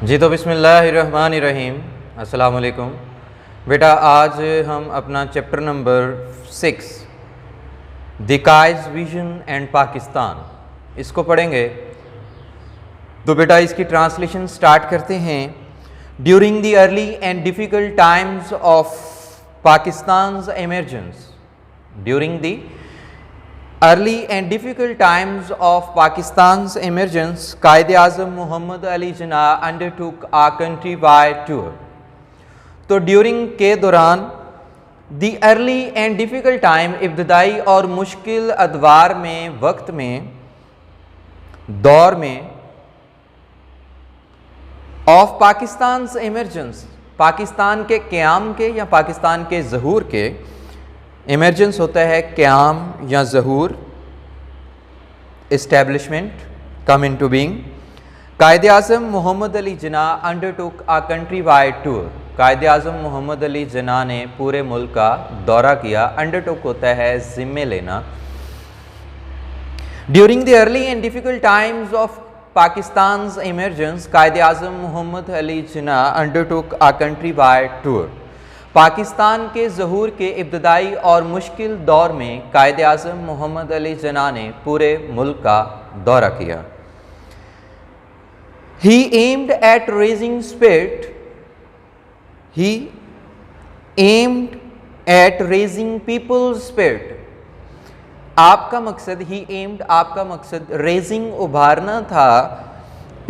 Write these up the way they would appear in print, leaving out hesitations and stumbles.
जी तो बिस्मिल्लाहिर्रहमानिर्रहीम, अस्सलाम वालेकुम। बेटा आज हम अपना chapter number 6 the Quaid's vision and Pakistan इसको पढ़ेंगे। तो बेटा इसकी ट्रांसलेशन स्टार्ट करते हैं। During the early and difficult times of Pakistan's emergence, during the early and difficult times of Pakistan's emergence, Quaid-e-Azam Muhammad Ali Jinnah undertook a country-wide tour। तो during के दौरान दी अर्ली एंड डिफ़िकल्ट टाइम, इब्तदाई और मुश्किल अदवार में, वक्त में, दौर में, ऑफ पाकिस्तान्स एमर्जेंस, पाकिस्तान के क़याम के या पाकिस्तान के ज़हूर के। इमरजेंस होता है क़याम या ज़हूर, establishment, come in to being. Quaid-e-Azam Mohammad Ali Jinnah undertook a country wide tour, Quaid-e-Azam Mohammad Ali Jinnah ने पूरे मुल्क का दौरा किया। अंडरटुक होता है ज़िम्मे लेना। During the early and difficult times of Pakistan's emergence, Quaid-e-Azam Mohammad Ali Jinnah undertook a country wide tour. Pakistan के ज़हूर के इब्तदाई और मुश्किल दौर में कायद-ए-आज़म मोहम्मद अली जिन्नाह ने पूरे मुल्क का दौरा किया। He aimed at raising spirit, he aimed at raising people's spirit। आपका मकसद, he aimed, आपका मकसद raising, उभारना था,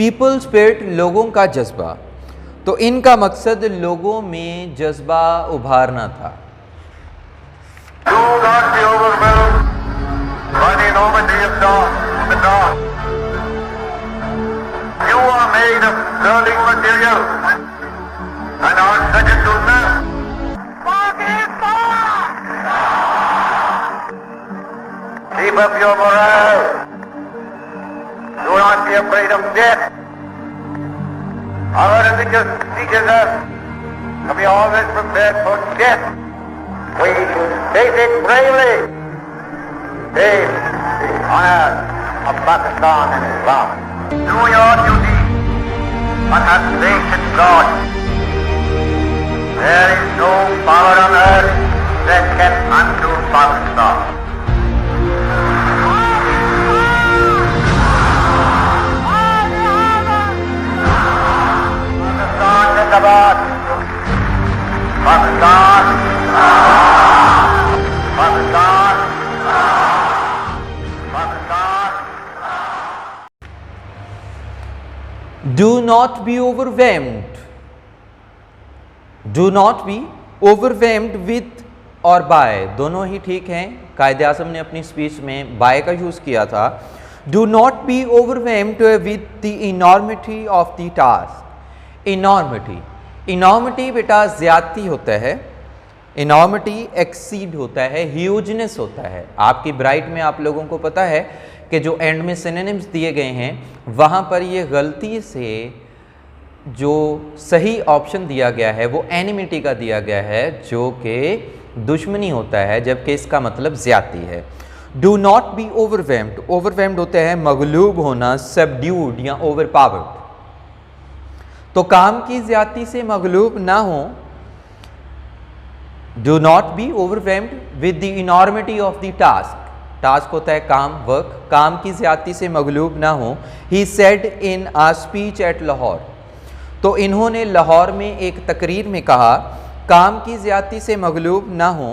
people spirit, लोगों का जज्बा। तो इनका मकसद लोगों में जज्बा उभारना था। Keep up your morale. Do not be afraid of death. Our religion teaches us to be always prepared for death. We face it bravely. Save the honor of Pakistan and Islam. Do your duty, but have faith in God. There is no power on earth that can undo Pakistan. Zindabad! Pakistan! Pakistan! Pakistan! Do not be overwhelmed. Do not be overwhelmed with और by, दोनों ही ठीक हैं। कायद-ए-आज़म ने अपनी speech में by का use किया था। Do not be overwhelmed with the enormity of the task। Enormity, enormity बेटा ज़्यादती होता है, इनॉर्मिटी एक्सीड होता है, ह्यूजनेस होता है। आपकी ब्राइट में आप लोगों को पता है कि जो एंड में सिनोनिम्स दिए गए हैं वहाँ पर ये गलती से जो सही ऑप्शन दिया गया है वो एनिमिटी का दिया गया है, जो कि दुश्मनी होता है, जबकि इसका मतलब ज़्यादती है। Do not be overwhelmed, overwhelmed होता है मगलूब होना, सबड्यूड या ओवरपावर्ड। तो काम की ज्यादती से मगलूब ना हो। Do not be overwhelmed with the enormity of the task, task होता है काम, वर्क, काम की ज्यादती से मगलूब ना हो। He said in a speech at Lahore, तो इन्होंने लाहौर में एक तकरीर में कहा काम की ज्यादती से मगलूब ना हो।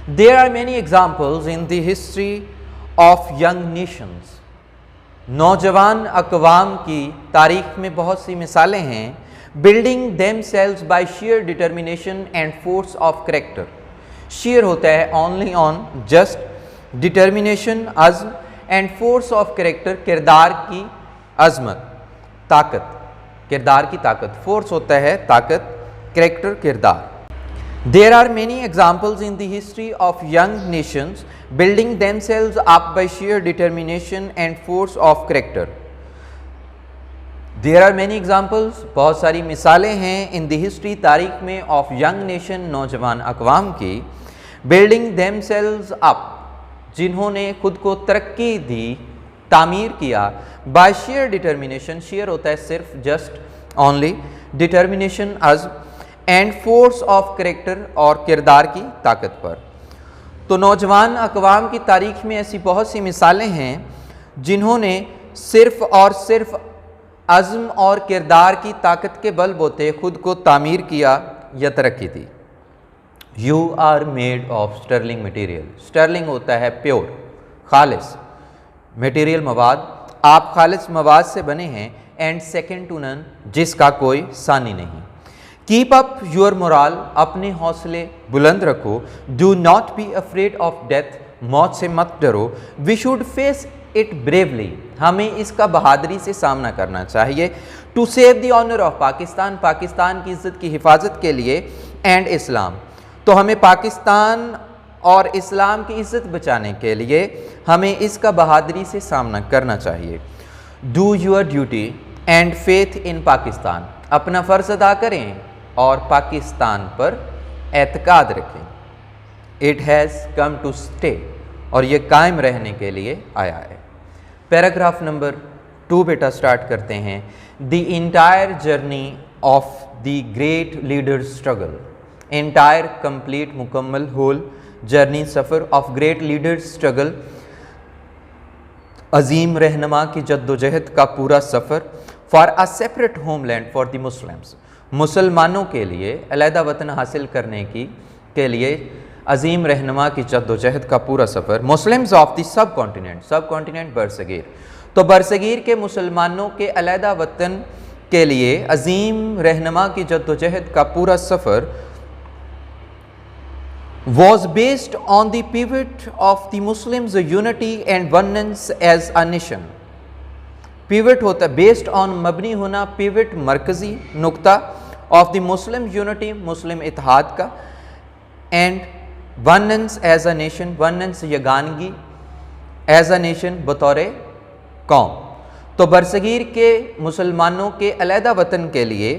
There are many examples in the history of young nations, नौजवान अकवाम की तारीख में बहुत सी मिसालें हैं। Building themselves by sheer determination and force of character. Sheer होता है ओनली ऑन, जस्ट, डिटर्मिनेशन अज़्म, एंड फोर्स ऑफ करेक्टर किरदार की अज़मत, ताकत, किरदार की ताकत। फोर्स होता है ताकत, करेक्टर किरदार। There are many examples in the history of young nations building themselves up by sheer determination and force of character। There are many examples, बहुत सारी मिसालें हैं in the history, तारीख में, of young nation, नौजवान अक़वाम की, building themselves up, जिन्होंने खुद को तरक्की दी, तामीर किया बाय शेयर डिटर्मिनेशन, शेयर होता है सिर्फ, जस्ट, ओनली, डिटर्मिनेशन अज़्म, एंड फोर्स ऑफ करेक्टर और किरदार की ताकत पर। तो नौजवान अक़वाम की तारीख में ऐसी बहुत सी मिसालें हैं जिन्होंने सिर्फ और सिर्फ अज़्म और किरदार की ताकत के बलबूते खुद को तामीर किया या तरक्की दी। You are made of sterling material, sterling होता है प्योर, खालिस, मटीरियल मवाद, आप खालिस मवाद से बने हैं, एंड सेकेंड टू नन, जिसका कोई सानी नहीं। कीप अप योर मोराल, अपने हौसले बुलंद रखो। Do not be afraid of death, मौत से मत डरो। We should face it bravely, हमें इसका बहादुरी से सामना करना चाहिए। To save the honour of Pakistan, Pakistan की इज़्ज़त की हिफाजत के लिए, एंड इस्लाम, तो हमें पाकिस्तान और इस्लाम की इज़्ज़त बचाने के लिए हमें इसका बहादुरी से सामना करना चाहिए। Do your duty and faith in Pakistan, अपना फ़र्ज़ अदा करें और पाकिस्तान पर एतकाद रखें। It has come to stay, और ये कायम रहने के लिए आया है। पैराग्राफ नंबर 2 बेटा स्टार्ट करते हैं। The entire journey of the great leader struggle, entire complete, मुकम्मल, होल, जर्नी सफ़र, ऑफ ग्रेट लीडर स्ट्रगल, अजीम रहनमा की जद्दोजहद का पूरा सफ़र, for a separate homeland for the Muslims, मुसलमानों के लिए अलहदा वतन हासिल करने के लिए अजीम रहनमा की जद्दोजहद का पूरा सफ़र। Muslims of the subcontinent, subcontinent बरसगीर, तो बरसगीर के मुसलमानों के अलहदा वतन के लिए अजीम रहनमा की जद्दोजहद का पूरा सफ़र was based on the pivot of the Muslims' unity and oneness as a nation. pivot होता है based on, मबनी होना, pivot मरकज़ी नुक्ता, of the Muslim unity, मुस्लिम इत्तेहाद का, and oneness as a nation, oneness यगानगी, as a nation बतौर कौम। तो बरसगीर के मुसलमानों के अलहदा वतन के लिए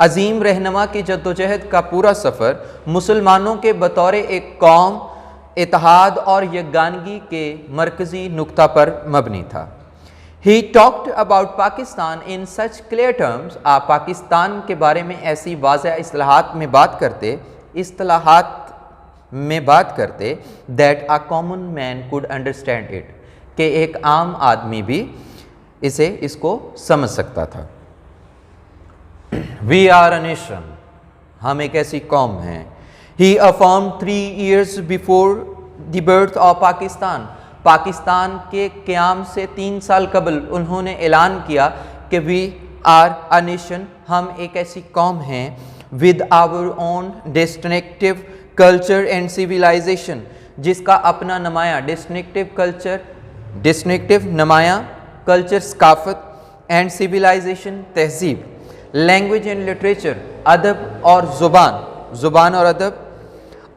अजीम रहनमा की जद्दोजहद का पूरा सफ़र मुसलमानों के बतौर एक कौम इत्तेहाद और यगानगी के मरकज़ी नुक्ता पर मबनी था। He talked about Pakistan in such clear terms, आप पाकिस्तान के बारे में ऐसी वाज़ह इस्लाहात में बात करते that a common man could understand it, कि एक आम आदमी भी इसको समझ सकता था। वी आर अ नेशन, हम एक ऐसी कौम हैं। He affirm 3 years before the birth of Pakistan, Pakistan के क़याम से 3 साल कबल उन्होंने ऐलान किया कि वी आर अ नेशन, हम एक ऐसी कौम हैं, with our own distinctive culture and civilisation, जिसका अपना नमाया डिस्टिंक्टिव कल्चर, डिस्टिंक्टिव नमाया कल्चर, सकाफत, एंड सिविलाइजेशन तहजीब, लैंग्वेज एंड लिटरेचर, अदब और ज़ुबान, ज़ुबान और अदब,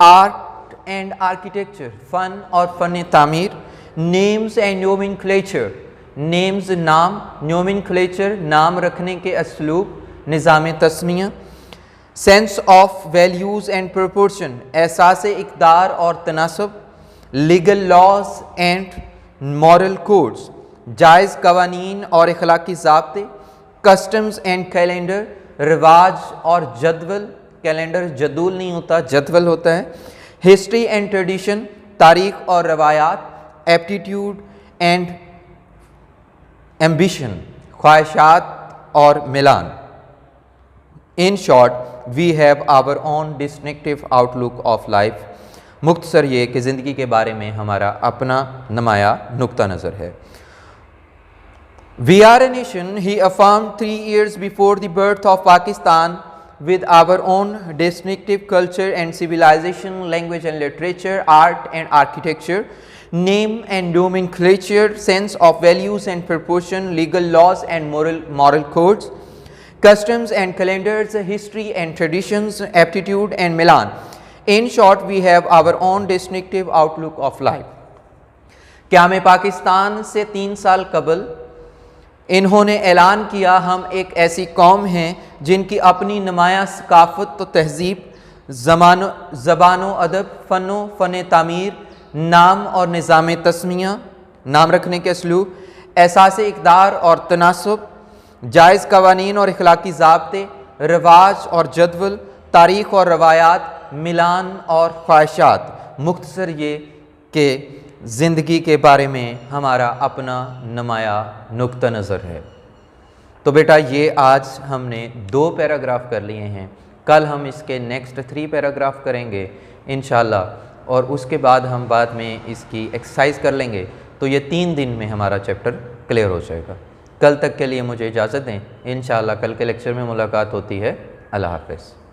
आर्ट एंड आर्किटेक्चर, फ़न और फ़न तामीर, नेम्स एंड नोमेनक्लेचर, नेम्स नाम, नोमेनक्लेचर नाम रखने के असलूब, निज़ाम तस्मिया, sense of values and proportion, एहसास इक़दार और तनासब, legal laws and moral codes, जायज़ कवानीन और अखलाकी ज़ाब्ते, कस्टम्स एंड कैलेंडर, रिवाज और जदवल, कैलेंडर जदूल नहीं होता, जदवल होता है, हिस्ट्री एंड ट्रेडिशन, तारीख़ और रवायात, एप्टीट्यूड एंड एम्बिशन, ख्वाहिशात और मिलान। In short we have our own distinctive outlook of life, मुख्तसर ये कि ज़िंदगी के बारे में हमारा अपना नुमाया नुक्ता नज़र है। We are a nation, he affirmed 3 years before the birth of Pakistan, with our own distinctive culture and civilization, language and literature, art and architecture, name and nomenclature, sense of values and proportion, legal laws and moral codes, customs and calendars, history and traditions, aptitude and milan. In short, we have our own distinctive outlook of life. क्या में पाकिस्तान से 3 साल कबल इन्होंने ऐलान किया हम एक ऐसी कौम हैं जिनकी अपनी नुमाया सकाफ़त तो तहज़ीब, ज़बानो अदब, फ़न तामीर, नाम और निज़ाम तस्मिया, नाम रखने के असलूब, एहसास इक़दार और तनासुब, जायज़ कवानीन और इखलाकी ज़ाब्ते, रवाज और जदवल, तारीख़ और रवायात, मिलान और ख्वाहिशात। मुख्तसर ये कि ज़िंदगी के बारे में हमारा अपना नुमाया नुक्ता नज़र है। तो बेटा ये आज हमने 2 पैराग्राफ कर लिए हैं, कल हम इसके नेक्स्ट 3 पैराग्राफ करेंगे इंशाल्लाह, और उसके बाद हम बाद में इसकी एक्सरसाइज कर लेंगे। तो ये 3 दिन में हमारा चैप्टर क्लियर हो जाएगा। कल तक के लिए मुझे इजाज़त दें, इंशाल्लाह कल के लेक्चर में मुलाकात होती है। अल्लाह हाफ़िज़।